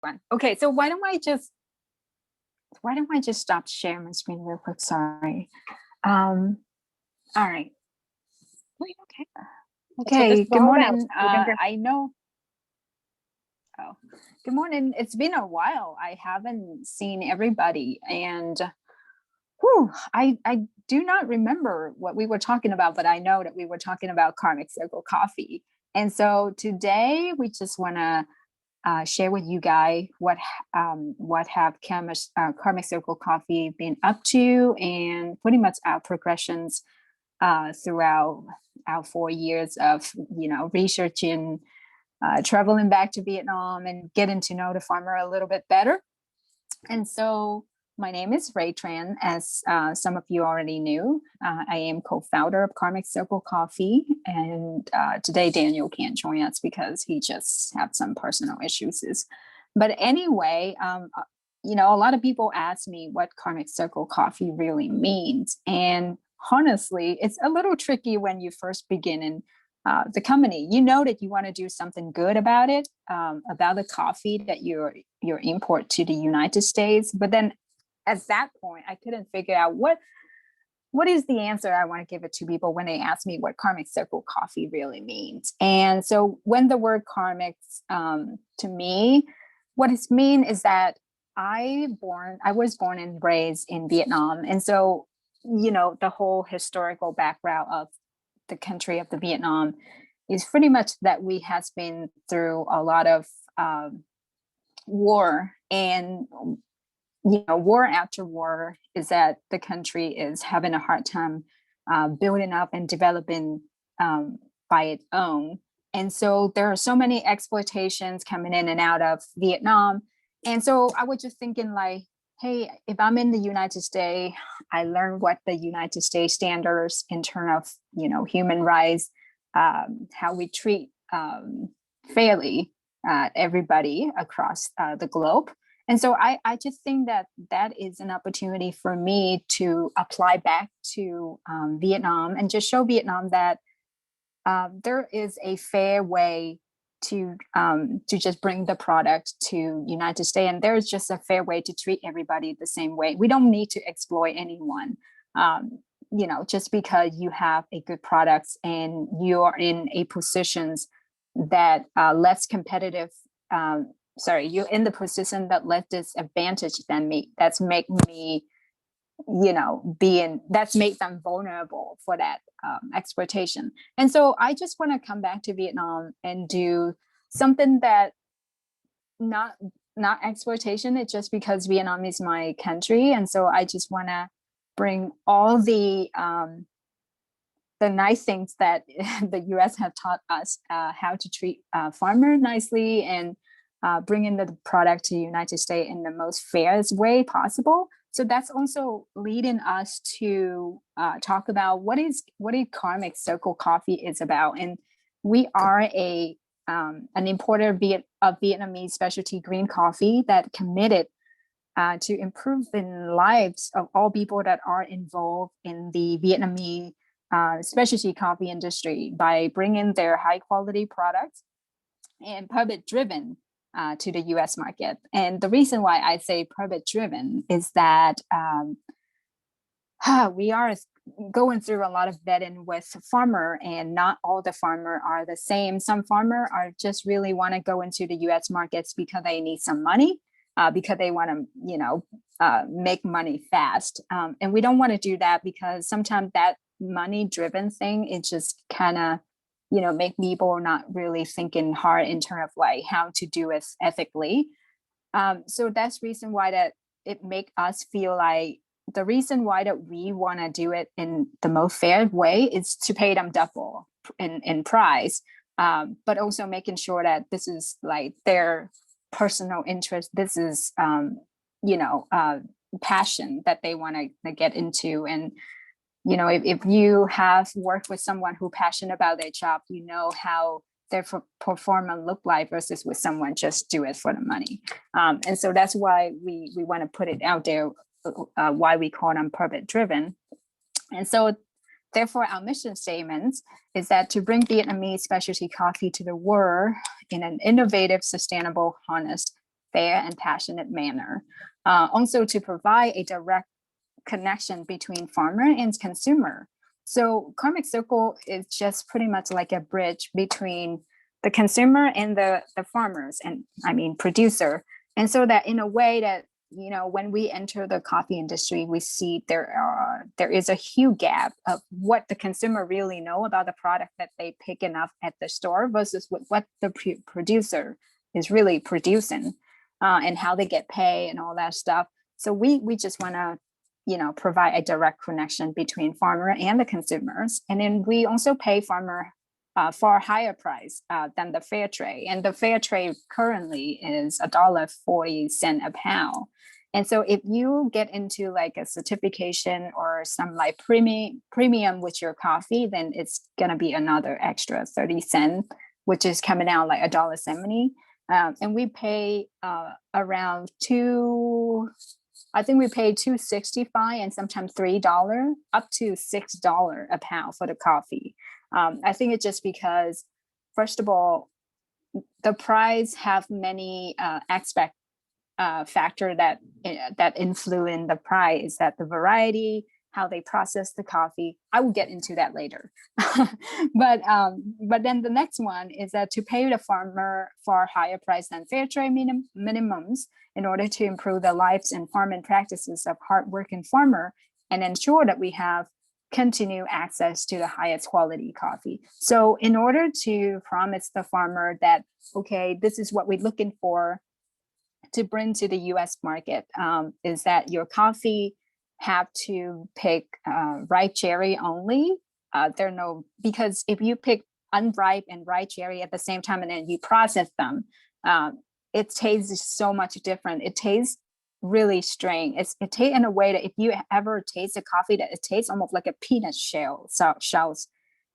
One. Okay, so why don't I just stop sharing my screen real quick? Sorry. Um, all right. Wait, okay. That's what this Okay. is Good all about. morning. Moving your I know. Oh, good morning. It's been a while. I haven't seen everybody, and whew, I do not remember what we were talking about, but I know that we were talking about Karmic Circle Coffee. And so today we just want to share with you guys what have Karmic Circle Coffee been up to, and pretty much our progressions throughout our 4 years of researching, traveling back to Vietnam, and getting to know the farmer a little bit better. And so my name is Ray Tran, as some of you already knew. I am co-founder of Karmic Circle Coffee, and today Daniel can't join us because he just had some personal issues. But anyway, a lot of people ask me what Karmic Circle Coffee really means, and honestly, it's a little tricky when you first begin in the company. You know that you want to do something good about it, about the coffee that you're import to the United States. But then at that point, I couldn't figure out what is the answer I want to give it to people when they ask me what Karmic Circle Coffee really means. And so when the word karmic, to me, what it means is that I was born and raised in Vietnam. And so, the whole historical background of the country of the Vietnam is pretty much that we has been through a lot of war, and war after war is that the country is having a hard time building up and developing by its own. And so there are so many exploitations coming in and out of Vietnam. And so I was just thinking, like, hey, if I'm in the United States, I learned what the United States standards in terms of, human rights, how we treat fairly everybody across the globe. And so I just think that is an opportunity for me to apply back to Vietnam, and just show Vietnam that there is a fair way to just bring the product to United States, and there's just a fair way to treat everybody the same way. We don't need to exploit anyone. Just because you have a good product and you're in a positions that less competitive. You're in the position that less disadvantage than me. That's make me, that's make them vulnerable for that exploitation. And so I just want to come back to Vietnam and do something that not exploitation. It's just because Vietnam is my country, and so I just want to bring all the nice things that the U.S. have taught us, how to treat farmer nicely, and bringing the product to the United States in the most fairest way possible. So that's also leading us to talk about what Karmic Circle Coffee is about. And we are an importer of Vietnamese specialty green coffee that committed to improving lives of all people that are involved in the Vietnamese specialty coffee industry by bringing their high quality products and purpose driven to the US market. And the reason why I say purpose driven is that we are going through a lot of vetting with farmer, and not all the farmer are the same. Some farmer are just really want to go into the US markets because they need some money, because they want to, make money fast. And we don't want to do that, because sometimes that money driven thing, it just kind of, make people not really thinking hard in terms of like how to do it ethically. So that's reason why that it make us feel like the reason why that we want to do it in the most fair way is to pay them double in price, but also making sure that this is like their personal interest. This is, passion that they want to get into. And if you have worked with someone who passionate about their job, how their performance look like versus with someone just do it for the money. And so that's why we want to put it out there, why we call them purpose driven. And so therefore our mission statement is that to bring Vietnamese specialty coffee to the world in an innovative, sustainable, honest, fair and passionate manner. Also to provide a direct connection between farmer and consumer. So Karmic Circle is just pretty much like a bridge between the consumer and the farmers, and I mean producer. And so that in a way that, you know, when we enter the coffee industry, we see there is a huge gap of what the consumer really know about the product that they picking up at the store versus what the producer is really producing, and how they get paid and all that stuff. So we just want to, you know, provide a direct connection between farmer and the consumers. And then we also pay farmer far higher price than the fair trade. And the fair trade currently is $1.40 a pound. And so if you get into like a certification or some like premium with your coffee, then it's going to be another extra 30 cents, which is coming out like $1.70. And we pay around I think we pay $2.65 and sometimes $3, up to $6 a pound for the coffee. I think it's just because, first of all, the price have many aspect factor that influence the price. That the variety, how they process the coffee. I will get into that later. but then the next one is that to pay the farmer far higher price than fair trade minimums in order to improve the lives and farming practices of hardworking farmer and ensure that we have continued access to the highest quality coffee. So in order to promise the farmer that, okay, this is what we're looking for to bring to the US market, is that your coffee have to pick ripe cherry only. Because if you pick unripe and ripe cherry at the same time and then you process them, it tastes so much different. It tastes really strange. It tastes in a way that if you ever taste a coffee, that it tastes almost like a peanut shells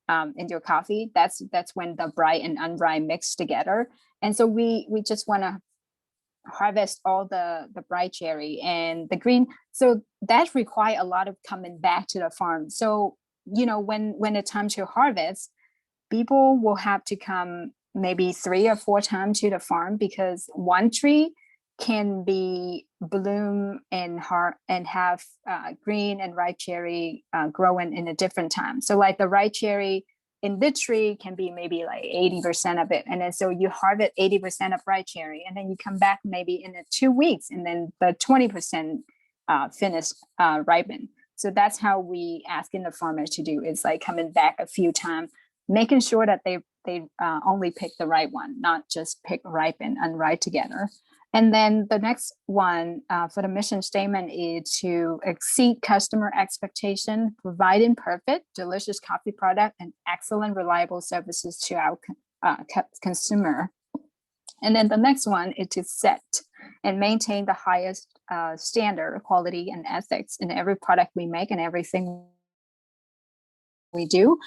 in your coffee. That's when the bright and unripe mix together. And so we just want to harvest all the bright cherry and the green. So that require a lot of coming back to the farm. So, you know, when it's time to harvest, people will have to come maybe 3 or 4 times to the farm, because one tree can be bloom and have green and ripe cherry growing in a different time. So like the ripe cherry in this tree can be maybe like 80% of it. And then so you harvest 80% of ripe cherry, and then you come back maybe in 2 weeks, and then the 20% finish ripen. So that's how we asking the farmers to do, is like coming back a few times, making sure that they only pick the right one, not just pick ripe and unripe together. And then the next one for the mission statement is to exceed customer expectation, providing perfect, delicious coffee product and excellent, reliable services to our consumer. And then the next one is to set and maintain the highest standard of quality and ethics in every product we make and everything we do.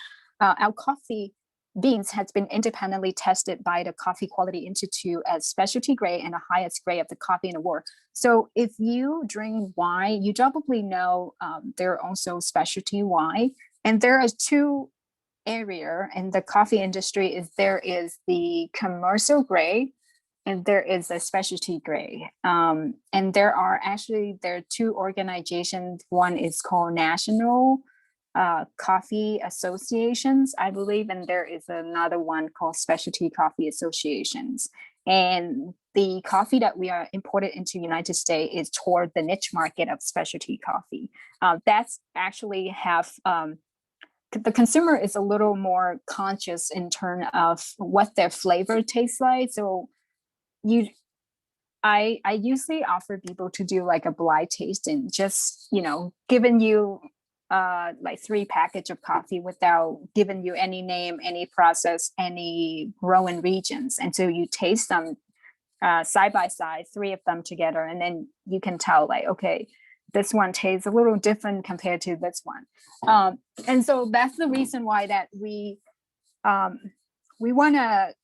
Our coffee beans has been independently tested by the Coffee Quality Institute as specialty grade and the highest grade of the coffee in the world. So if you drink wine, you probably know there are also specialty wine. And there are 2 areas in the coffee industry. There is the commercial grade and there is a specialty grade. And there are 2 organizations. One is called National Coffee Associations, I believe, and there is another one called Specialty Coffee Associations. And the coffee that we are imported into the United States is toward the niche market of specialty coffee. That's actually have the consumer is a little more conscious in terms of what their flavor tastes like. So I usually offer people to do like a blind tasting, just, you know, giving you like 3 package of coffee without giving you any name, any process, any growing regions. And so you taste them side by side, 3 of them together, and then you can tell like, okay, this one tastes a little different compared to this one. And so that's the reason why that we want to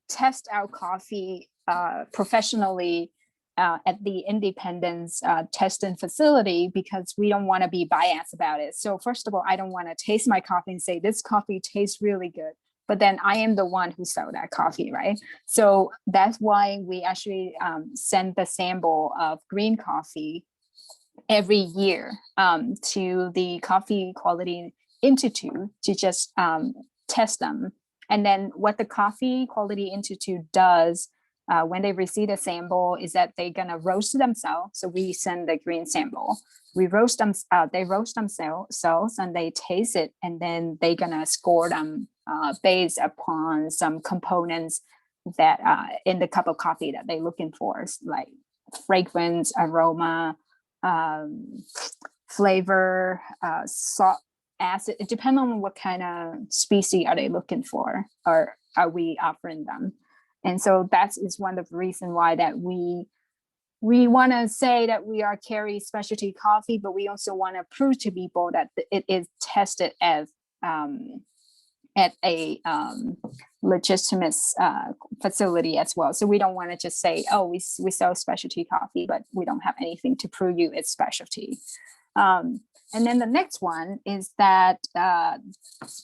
test our coffee professionally at the Independence testing facility, because we don't want to be biased about it. So first of all, I don't want to taste my coffee and say this coffee tastes really good. but then I am the one who sold that coffee, right? So that's why we actually send the sample of green coffee every year to the Coffee Quality Institute to just test them. And then what the Coffee Quality Institute does when they receive a sample is that they're gonna roast themselves. So we send the green sample, we roast them, they roast themselves and they taste it, and then they're gonna score them based upon some components that in the cup of coffee that they're looking for, like fragrance, aroma, flavor, salt, acid. It depends on what kind of species are they looking for, or are we offering them. And so that is one of the reasons why that we want to say that we are carry specialty coffee, but we also want to prove to people that it is tested as at a legitimate facility as well. So we don't want to just say, oh, we sell specialty coffee, but we don't have anything to prove you it's specialty. And then the next one is that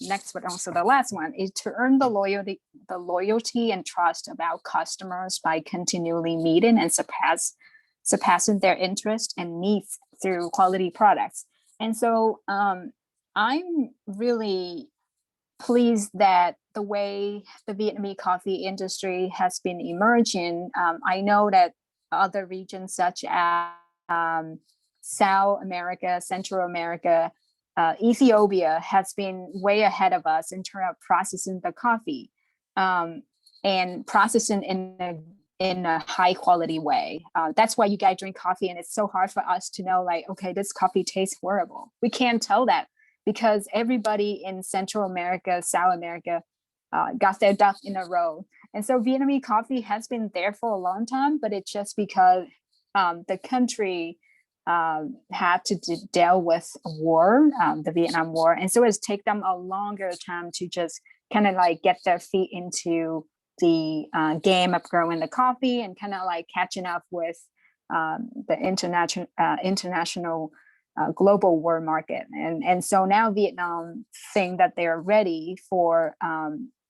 next, but also the last one is to earn the loyalty and trust of our customers by continually meeting and surpassing their interest and needs through quality products. And so I'm really pleased that the way the Vietnamese coffee industry has been emerging. I know that other regions such as South America, Central America, Ethiopia has been way ahead of us in terms of processing the coffee and processing in a high quality way. That's why you guys drink coffee, and it's so hard for us to know, like, okay, this coffee tastes horrible. We can't tell that because everybody in Central America, South America got their duck in a row. And so Vietnamese coffee has been there for a long time, but it's just because the country had to deal with a war, the Vietnam War. And so it's taken them a longer time to just kind of like get their feet into the game of growing the coffee and kind of like catching up with the international global world market. And so now Vietnam think that they're ready for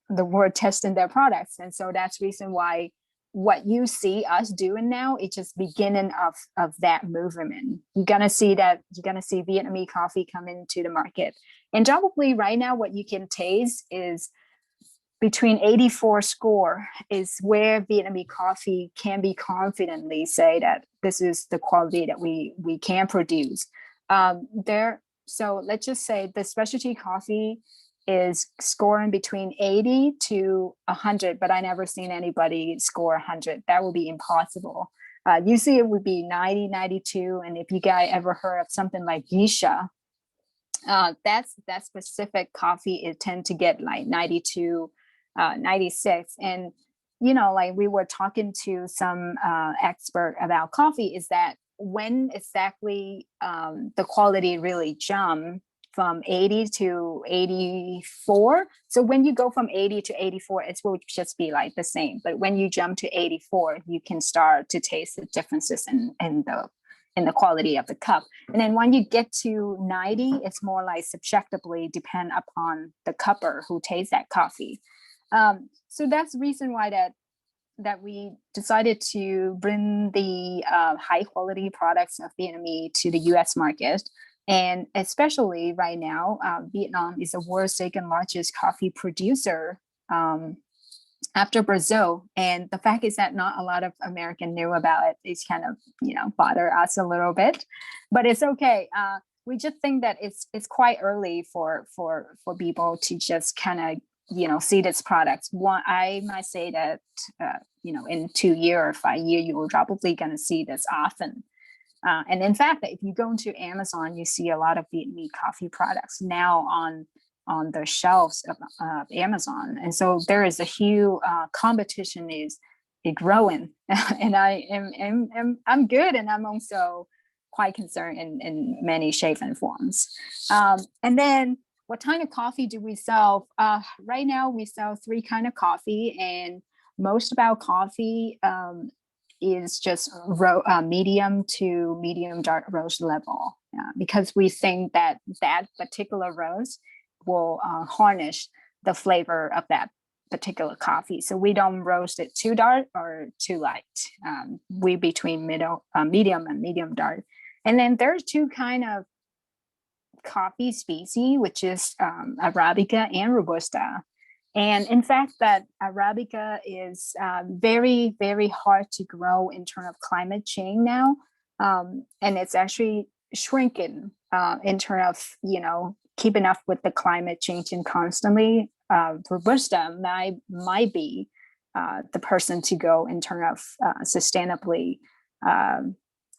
the world testing their products. And so that's the reason why what you see us doing now, it's just beginning of that movement. You're gonna see Vietnamese coffee come into the market. And probably right now what you can taste is between 84 score is where Vietnamese coffee can be confidently say that this is the quality that we can produce. So let's just say the specialty coffee is scoring between 80 to 100, but I never seen anybody score 100. That would be impossible. Usually it would be 90, 92. And if you guys ever heard of something like Geisha, that specific coffee, it tend to get like 92, 96. And, you know, like we were talking to some expert about coffee, is that when exactly the quality really jump from 80 to 84. So when you go from 80 to 84, it will just be like the same. But when you jump to 84, you can start to taste the differences in the quality of the cup. And then when you get to 90, it's more like subjectively depend upon the cupper who tastes that coffee. So that's the reason why that we decided to bring the high quality products of Vietnamese to the US market. And especially right now, Vietnam is the world's second largest coffee producer after Brazil. And the fact is that not a lot of Americans knew about it. It's kind of, bother us a little bit, but it's okay. We just think that it's quite early for people to just kind of, see this product. One, I might say that, in 2 years or 5 years, you will probably going to see this often. And in fact, if you go into Amazon, you see a lot of Vietnamese coffee products now on the shelves of Amazon. And so there is a huge competition is growing. And I'm good. And I'm also quite concerned in many shapes and forms. And then what kind of coffee do we sell? Right now, we sell 3 kinds of coffee, and most of our coffee is just medium to medium dark roast level, because we think that particular roast will harness the flavor of that particular coffee. So we don't roast it too dark or too light. We between medium and medium dark. And then there's two kind of coffee species, which is Arabica and Robusta. And in fact, that Arabica is very, very hard to grow in terms of climate change now. And it's actually shrinking in terms of, keeping up with the climate changing constantly. Robusta might be the person to go in terms of sustainably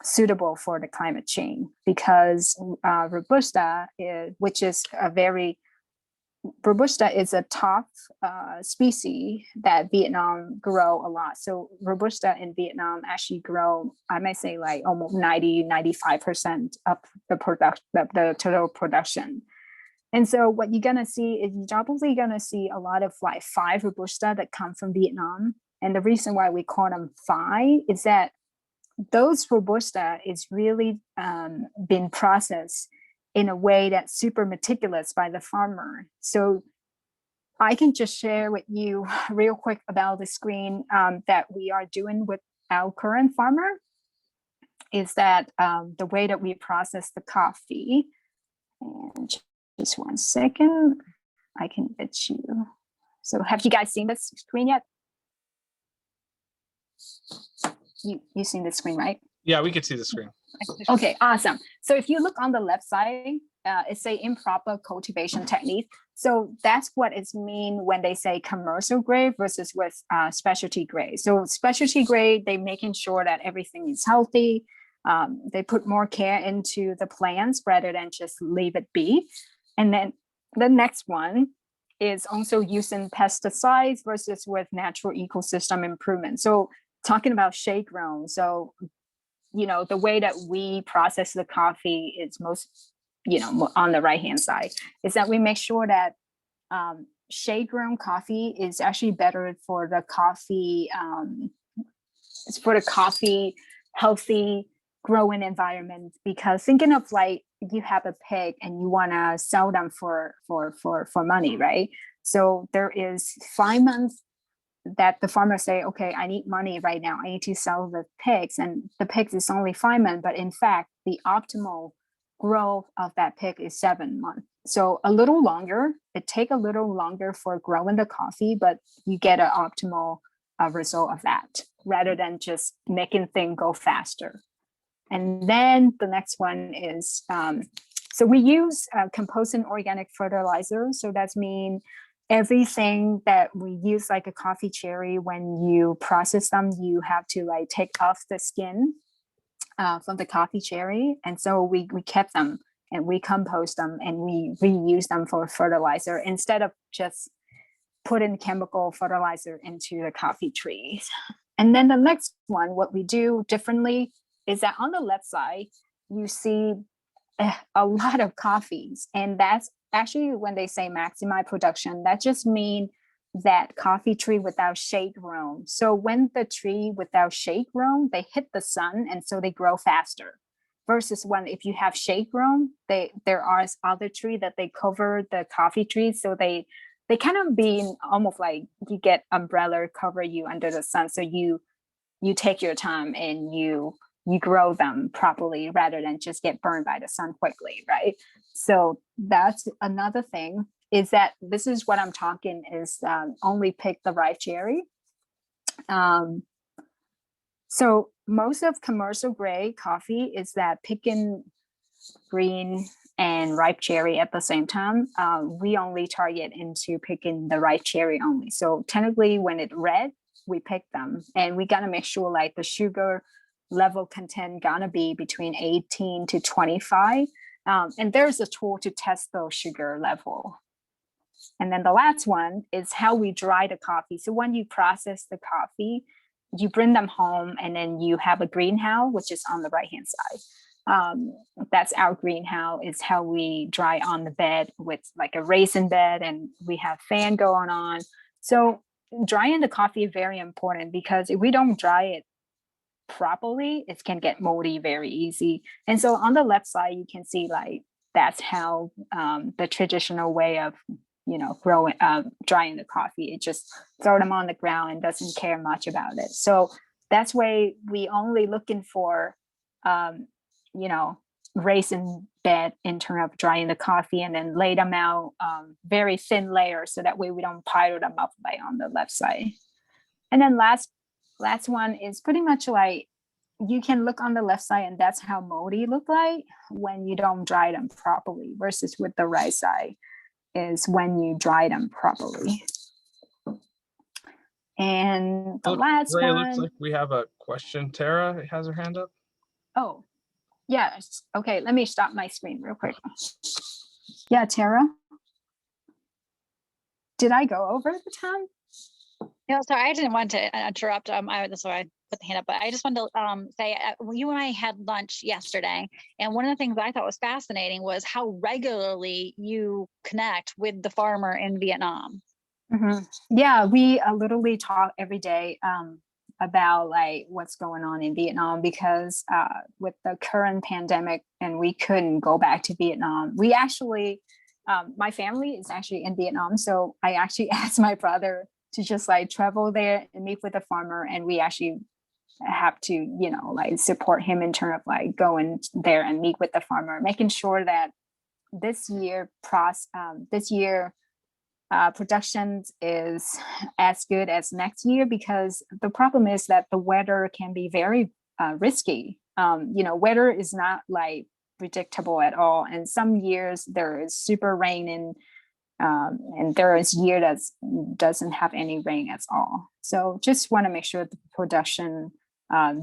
suitable for the climate change, because Robusta is a top species that Vietnam grow a lot. So Robusta in Vietnam actually grow, I might say, like almost 95% of the total production. And so what you're going to see is you're probably going to see a lot of like 5 Robusta that come from Vietnam. And the reason why we call them 5 is that those Robusta is really been processed in a way that's super meticulous by the farmer. So I can just share with you real quick about the screen that we are doing with our current farmer is that the way that we process the coffee. And just one second, I can get you. So have you guys seen this screen yet? You seen the screen, right? Yeah, we could see the screen. Okay, awesome. So if you look on the left side, it's a improper cultivation technique. So that's what it's mean when they say commercial grade versus with specialty grade. So specialty grade, they making sure that everything is healthy. They put more care into the plants rather than just leave it be. And then the next one is also using pesticides versus with natural ecosystem improvement. So talking about shade grown. So, the way that we process the coffee is most, on the right-hand side, is that we make sure that shade grown coffee is actually better for the coffee, healthy growing environment. Because thinking of like, you have a pig and you want to sell them for money, right? So there is 5 months that the farmers say, okay, I need money right now. I need to sell the pigs, and the pigs is only 5 months, but in fact, the optimal growth of that pig is 7 months. So a little longer, it take a little longer for growing the coffee, but you get an optimal result of that rather than just making things go faster. And then the next one is, so we use composite organic fertilizer. So that's mean everything that we use, like a coffee cherry, when you process them, you have to like take off the skin from the coffee cherry. And so we kept them and we compost them and we reuse them for fertilizer instead of just putting chemical fertilizer into the coffee trees. And then the next one, what we do differently is that on the left side, you see a lot of coffees. And that's actually when they say maximize production, that just means that coffee tree without shade grown. So when the tree without shade grown, they hit the sun and so they grow faster. Versus when if you have shade grown, there are other tree that they cover the coffee trees. So they kind of being almost like you get umbrella cover you under the sun. So you take your time and you grow them properly rather than just get burned by the sun quickly, right? So that's another thing, is that this is what I'm talking is only pick the ripe cherry. So most of commercial grade coffee is that picking green and ripe cherry at the same time. We only target into picking the ripe cherry only. So technically when it's red, we pick them, and we gotta make sure like the sugar level content gonna be between 18 to 25. And there's a tool to test those sugar level. And then the last one is how we dry the coffee. So when you process the coffee, you bring them home and then you have a greenhouse, which is on the right-hand side. That's our greenhouse, is how we dry on the bed with like a raisin bed, and we have fan going on. So drying the coffee is very important, because if we don't dry it properly, it can get moldy very easy. And so on the left side, you can see like that's how the traditional way of growing, drying the coffee. It just throw them on the ground and doesn't care much about it. So that's why we only looking for, you know, raising bed in terms of drying the coffee and then lay them out very thin layers so that way we don't pile them up like on the left side. And then last one is pretty much like you can look on the left side and that's how moldy look like when you don't dry them properly versus with the right side is when you dry them properly. And the last Ray, one. it looks like we have a question. Tara has her hand up. Oh, yes. Okay, let me stop my screen real quick. Yeah, Tara. Did I go over the time? No, sorry, I didn't want to interrupt. That's why I put the hand up. But I just wanted to say, you and I had lunch yesterday, and one of the things I thought was fascinating was how regularly you connect with the farmer in Vietnam. Mm-hmm. Yeah, we literally talk every day about like what's going on in Vietnam because with the current pandemic and we couldn't go back to Vietnam. We actually, my family is actually in Vietnam, so I actually asked my brother to just like travel there and meet with the farmer, and we actually have to like support him in terms of like going there and meet with the farmer, making sure that this year production is as good as next year, because the problem is that the weather can be very risky. Weather is not like predictable at all, and some years there is super rain and there is year that doesn't have any rain at all. So just want to make sure the production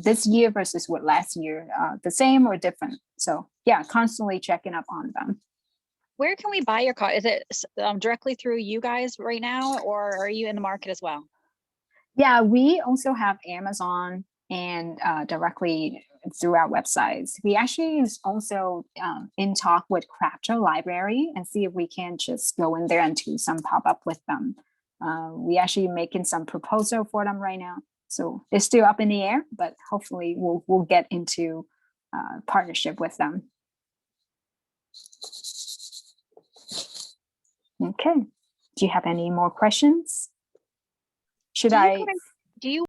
this year versus what last year, the same or different. So yeah, constantly checking up on them. Where can we buy your coffee? Is it directly through you guys right now, or are you in the market as well? Yeah, we also have Amazon and directly through our websites. We actually is also in talk with Crafter Library and see if we can just go in there and do some pop up with them. We actually making some proposal for them right now, so it's still up in the air, but hopefully we'll get into partnership with them. Okay. Do you have any more questions? Do you